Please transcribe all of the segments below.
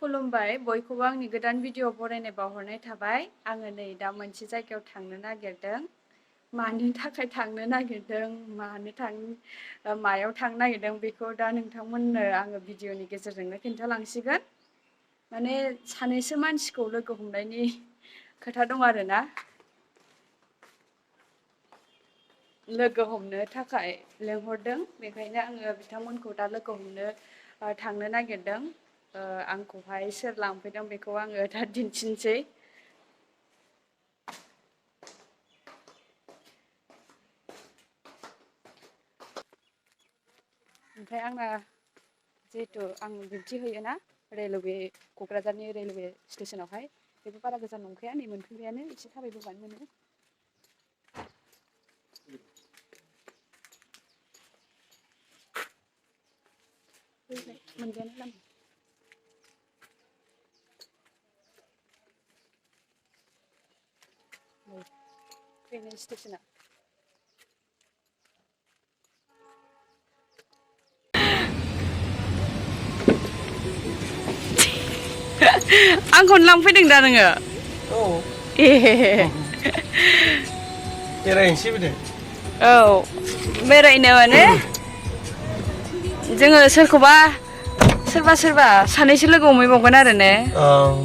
खुलुमबाय बयखौबो आंनि गोदान भिडिअ बरायनाय बावहरनाय थाबाय। आङो नै दा मोनसे जायगायाव थांनो नागिरदों। मानि थाखाय थांनो नागिरदों, मायाव थांनो नागिरदों बेखौ दा नोंथांमोननो आङो भिडिअनि गेजेरजोंनो खिन्थालांसिगोन। माने सानैसो मानसिखौ लोगो हमनायनि खोथा दं आरोना। लोगो हमनो थाखाय लेंहरदों, बेखायनो आङो बिथांमोनखौ दा लोगो हमनो थांनो नागिरदों। आंखौहाय सोर लांफैदों बेखौ आङो दा दिन्थिनोसै। ओमफ्राय आंना जिहेथु आं डिउटि होयोना रेलवे, क'क्राझारनि रेलवे स्टेसनावहाय, बेबो बारा गोजान नंखाया, नै मोनफैबायानो, एसे थाबायबोबानो मोनो। मोनबायानो लामा। रेलवे स्टेसना आंखौनो लांफैदों दा नोङो? औ ए बेरायनोसै फैदों। औ बेरायनो माने जोङो सोरबा सानैसो लोगो हमहैबावगोन आरो ने।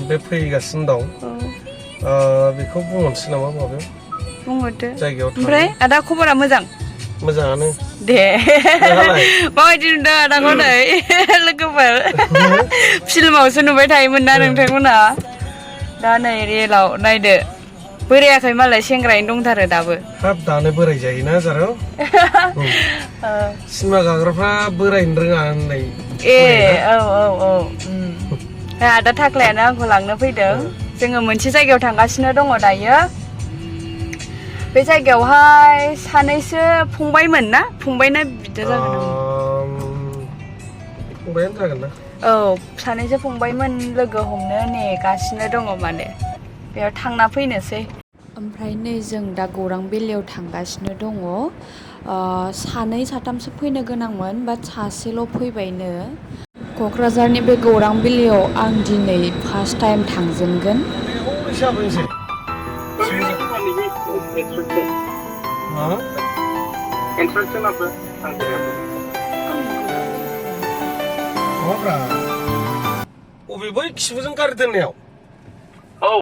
बे फैगासिनो दं। बेखौ बुंहरनोसै नामा माबायाव? बुंहरदो। जायगायाव ओमफ्राय आदा खबरा मोजां? मोजाङानो। दे नोंहालाय? माबायदि नुदों आदाखौ नै लोगोफोर? फिल्मावसो नुबाय थायोमोन ना नोंथांमोनहा, दा नै रियेलाव नायदो। बोरायाखै मालाय, सेंग्रायैनो दंथारो दाबो। हाब दानो बोराय जायोना जारौ? सिनेमा गाग्राफ्रा बोरायनो रोङा होननाय। ए औ आदा थाख्लायानो आंखौ लांनो फैदों। जोङो मोनसे जायगायाव थांगासिनो दङ दायो। बे जायगायावहाय सानैसो फंबायमोन ना? फंबायना बिदा जागोन नामा? फंबायानो जागोन ना? औ, सानैसो फंबायमोन लोगो हमनो नेगासिनो दङ माने। बेयाव थांना फैनोसै। ओमफ्राय नै जों दा गौरां भेलियाव थांगासिनो दङ। सानै साथामसो फैनो गोनांमोन, बाट सासेल' फैबायनो। क'क्राझारनि बे गौरां भेलियाव आं दिनै फार्स्ट टाइम थांजेनगोन। अबे बै खिबुजों गारि दोननायाव? औ।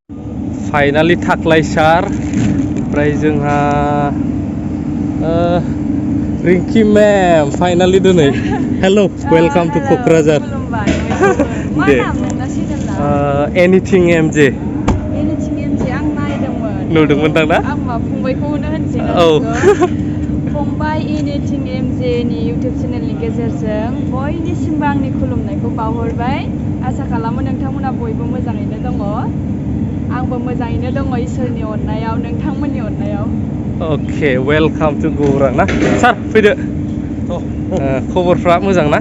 फाइनालि थाख्लाय सार, ओमफ्राय जोंहा रिंकि मेम फाइनालि दिनै। Hello' welcome to Kokrajhar. दे एनिथिं एम जे। एनिथिं एम जे आं नायदोंमोन। नुदोंमोन दां ना? आं मा फंबायखौनो होनसै ना? औ। फंबाय एनिथिं एम जे नि इउटुब चेनेलनि गेजेरजों बयनिसिमबो आंनि खुलुमनायखौ बावहरबाय। आसा खालामो नोंथांमोना बयबो मोजाङैनो दङ। आंबो मोजाङैनो दङ इसोरनि अननायाव, नोंथांमोननि अननायाव। अके, वेलकाम टु गौरां ना? सार फैदो। खबरफ्रा मोजां ना?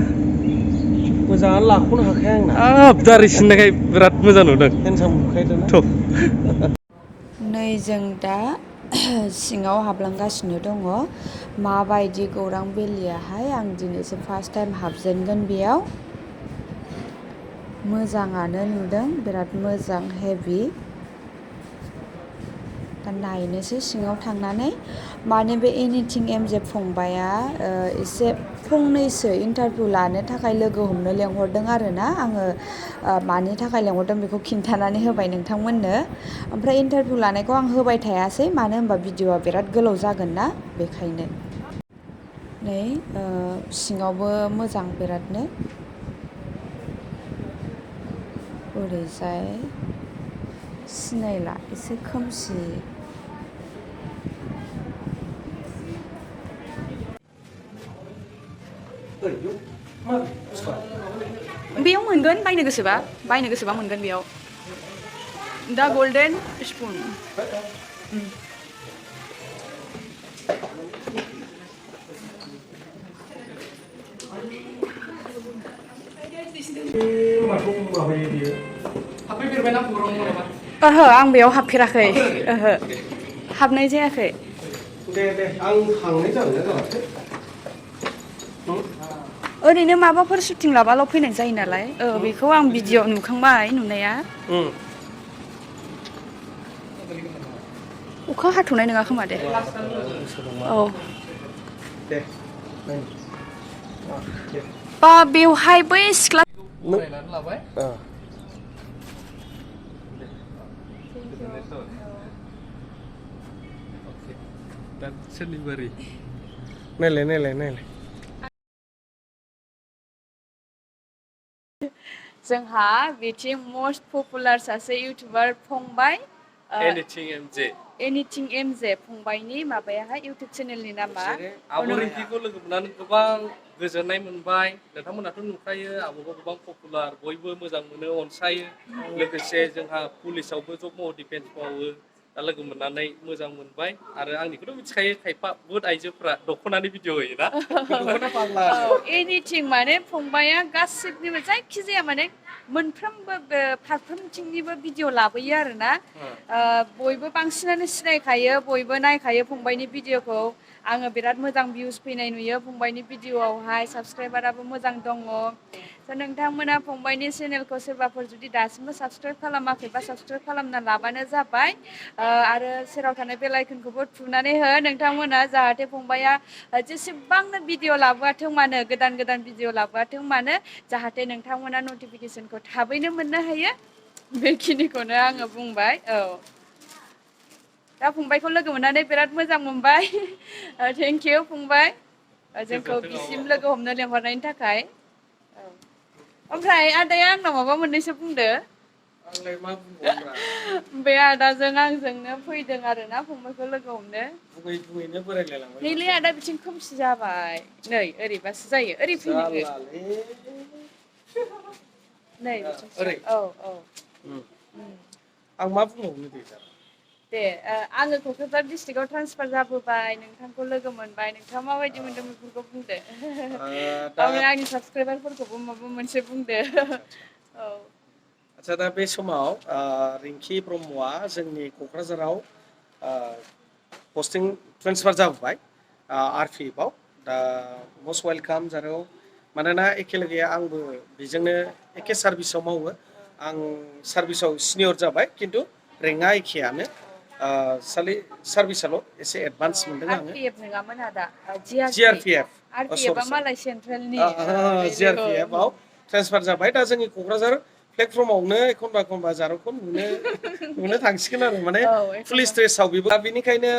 मोजाङानो, लाख'नो हाखाया आंना। दारि सिननायखाय बिराद मोजां नुदों। हेन्डसाम नुखायोना? नै जों दा सिङाव हाबलांगासिनो दङ। माबायदि गौरां भेलियाहाय, आं दिनैसो फार्स्ट टाइम हाबजेनगोन बेयाव। मोजाङानो नुदों, बिराद मोजां, हेभि। दा नायनोसै सिङाव थांनानै। माने बे एनिथिं एम जे फंबाया एसे फंनैसो इन्टारभिउ लानो थाखाय लोगो हमनो लेंहरदों आरोना। आङो मानि थाखाय लेंहरदों बेखौ खिन्थानानै होबाय नोंथांमोननो। ओमफ्राय इन्टारभिउ लानायखौ आं होबाय थायासै, मानो होनबा भिडिअआ बिराद गोलाव जागोन ना, बेखायनो। नै सिङावबो मोजां बिरादनो। ओरैजाय सिनायला, एसे खोमसि। बेयाव मोनगोन, बायनो गोसोबा मोनगोन बेयाव। दा गल्डेन स्पुन। ओहो, आं बेयाव हाबफेराखै। ओहो, हाबनाय जायाखै। दे आं थांनाय जागोन ना जालासै? ओरैनो माबाफोर शुटिं लाबाल' फैनाय जायो नालाय बेखौ आं भिडिअ नुखांबाय नुनाया अखा हाथ'नाय नङा खोमा दे औ बा बेवहाय बै सिख्ला लाबाय दा सोरनिबारि नायलाय नायलाय नायलाय जोंहा बिथिं मस्ट पपुलार सासे इउटुबार फंबाय एनिथिं एमजे फंबायनि माबायाहाय इउटुब चेनेलनि नामा आब' रिंकिखौ लोगो मोननानै गोबां गोजोननाय मोनबाय नोंथांमोनाथ' नुखायो आब'खौ गोबां पपुलार बयबो मोजां मोनो अनसायो लोगोसे जोंहा पुलिसावबो जब मावो डिफेन्स मावो दा लोगो मोननानै मोजां मोनबाय आरो आंनिखौथ' मिथिखायो खायफा बुहुद आइजोफ्रा दख'नानि भिडिअ होयोना दख'ना फाग्ला एनिथिं माने फंबाया गासिबनिबो जायखिजाया माने मोनफ्रोमबो फारफ्रोमथिंनिबो भिडिअ लाबोयो आरोना बयबो बांसिनानो सिनायखायो बयबो नायखायो फंबायनि भिडिअखौ आङो बिराद मोजां भिउस फैनाय नुयो फंबायनि भिडिअआवहाय साबसक्राइबाराबो मोजां दङ स' नोंथांमोना फंबायनि चेनेलखौ सोरबाफोर जुदि दासिमबो साबसक्राइब खालामाखैबा साबसक्राइब खालामना लाबानो जाबाय आरो सेराव थानाय बेल आइकनखौबो थुनानै हो नोंथांमोना जाहाथे फंबाया जेसेबांनो भिडिअ लाबोआथों मानो गोदान गोदान भिडिअ लाबोआथों मानो जाहाथे नोंथांमोना नटिफिकेसनखौ थाबैनो मोननो हायो बेखिनिखौनो आङो बुंबाय दा फंबायखौ लोगो मोननानै बिराद मोजां मोनबाय थेंक इउ फंबाय जोंखौ बिसिम लोगो हमनो लेंहरनायनि थाखाय ओमफ्राय आदाया आंनाव माबा मोननैसो बुंदो आंलाय मा बुंबावब्रा बे आदाजों आंजोंनो फैदों आरोना फंबायखौ लोगो हमनो बुङै बुङैनो बोरायलायलांबाय नैलै आदा बिथिं खोमसि जाबाय नै ओरैबासो जायो ओरै फै नोङो नै ओरै औ औ आं मा बुंबावनो दे आङो क'क्राझार डिस्ट्रिक्टआव ट्रान्सफार जाबोबाय नोंथांखौ लोगो मोनबाय नोंथाङा माबायदि मोनदों बेफोरखौ बुंदो ओमफ्राय आंनि साबसक्राइबारफोरखौबो माबा मोनसे बुंदो औ आच्छा दा बे समाव रिंकि ब्रह्मआ जोंनि क'क्राझाराव पस्टिं ट्रेन्सफार जाबोबाय आरपिएफआव दा मस्ट वेलकाम जारौ मानोना एखेलगे आंबो बेजोंनो एखे सार्भिसाव मावो आं सार्भिसाव सिनियर जाबाय खिन्थु रेंकआ एखेयानो सार्भिसाल' एसे एडभान्स मोनदों आङो आरपिएफ नङामोन आदा जिआरपिएफ आरपिएफआ मालाय सेन्ट्रेलनि जिआरपिएफआव ट्रेन्सफार जाबाय दा जोंनि क'क्राझार प्लेटफर्मावनो एखनबा एखनबा जारौखौ नुनो थांसिगोन आरो माने पुलिस ड्रेसाव बेबो बेनिखायनो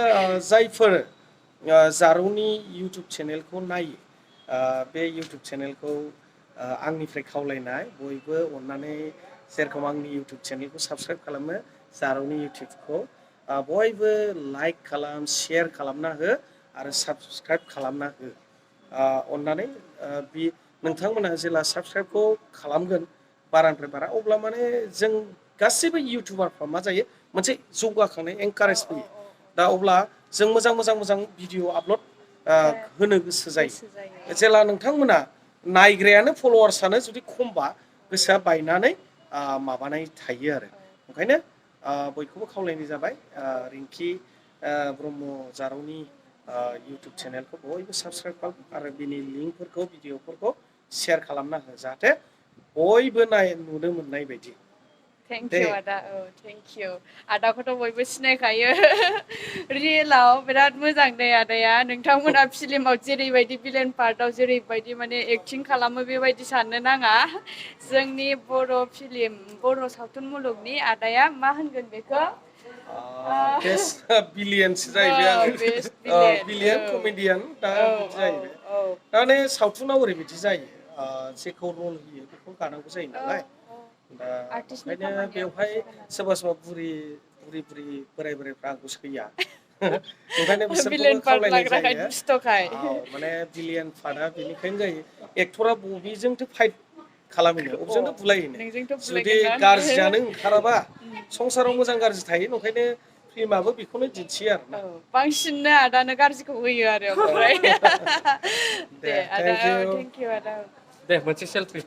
जायफोर जारौनि इउटुब चेनेलखौ नायो बे इउटुब चेनेलखौ आंनिफ्राय खावलायनाय बयबो अननानै जेरखम आंनि इउटुब चेनेलखौ साबसक्राइब खालामो जारौनि इउटुबखौ बयबो लाइक खालाम शेयार खालामना हो आरो साबसक्राइब खालामना हो अननानै नोंथांमोनहा जेला साबसक्राइबखौ खालामगोन बारानिफ्राय बारा अब्ला माने जों गासैबो इउटुबारफ्रा मा जायो मोनसे जौगाखांनाय एनकारेज फैयो दा अब्ला जों मोजां मोजां मोजां भिडिअ आपल'ड होनो गोसो जायो जेला नोंथांमोना नायग्रायानो फल'वार्सआनो जुदि खमबा गोसोआ बायनानै माबानाय थायो आरो ओंखायनो बयखौबो खावलायनाय जाबाय रिंकि ब्रह्म जारौनि इउटुब चेनेलखौ बयबो साबसक्राइब खालाम आरो बिनि लिंकफोरखौ भिडिअफोरखौ शेयार खालामना हो जाहाथे बयबो नुनो मोननाय बायदि थेंक इउ आदा औ थेंक इउ आदाखौथ' बयबो सिनायखायो रियेलाव बिराद मोजां दे आदाया नोंथांमोना फिल्माव जेरैबायदि भिलेन पार्टआव जेरैबायदि माने एक्टिं खालामो बेबायदि साननो नाङा जोंनि बर' सावथुन मुलुगनि आदाया मा होनगोन बेखौ बिलियनसो जाहैबाय आङो बिलियन कमेडियान दा बिदि जाहैबाय माने सावथुनाव ओरैबायदि जायो जेखौ रल होयो बेखौ गानांगौ जायो नालाय दा ओंखायनो बेवहाय सोरबा सोरबा बुरि बोरायफ्रा आंखौ सैया ओंखायनो बिसोरखौबो खावलायनाय जायो माने बिलियन पार्टआ बेनिखायनो जायो एक्टरा बबेजोंथो फाइट खालामहैनो बबेजोंथ' बुलायहैनो जुदि गाज्रियानो ओंखाराबा संसाराव मोजां गाज्रि थायो ओंखायनो फिल्माबो बेखौनो दिन्थियो आरो बांसिननो आदानो गाज्रिखौ होयो आरो ओमफ्राय दे आदा थेंक इउ आदा दे मोनसे सेलफि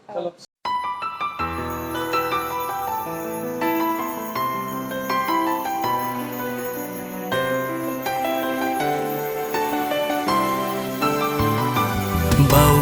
bao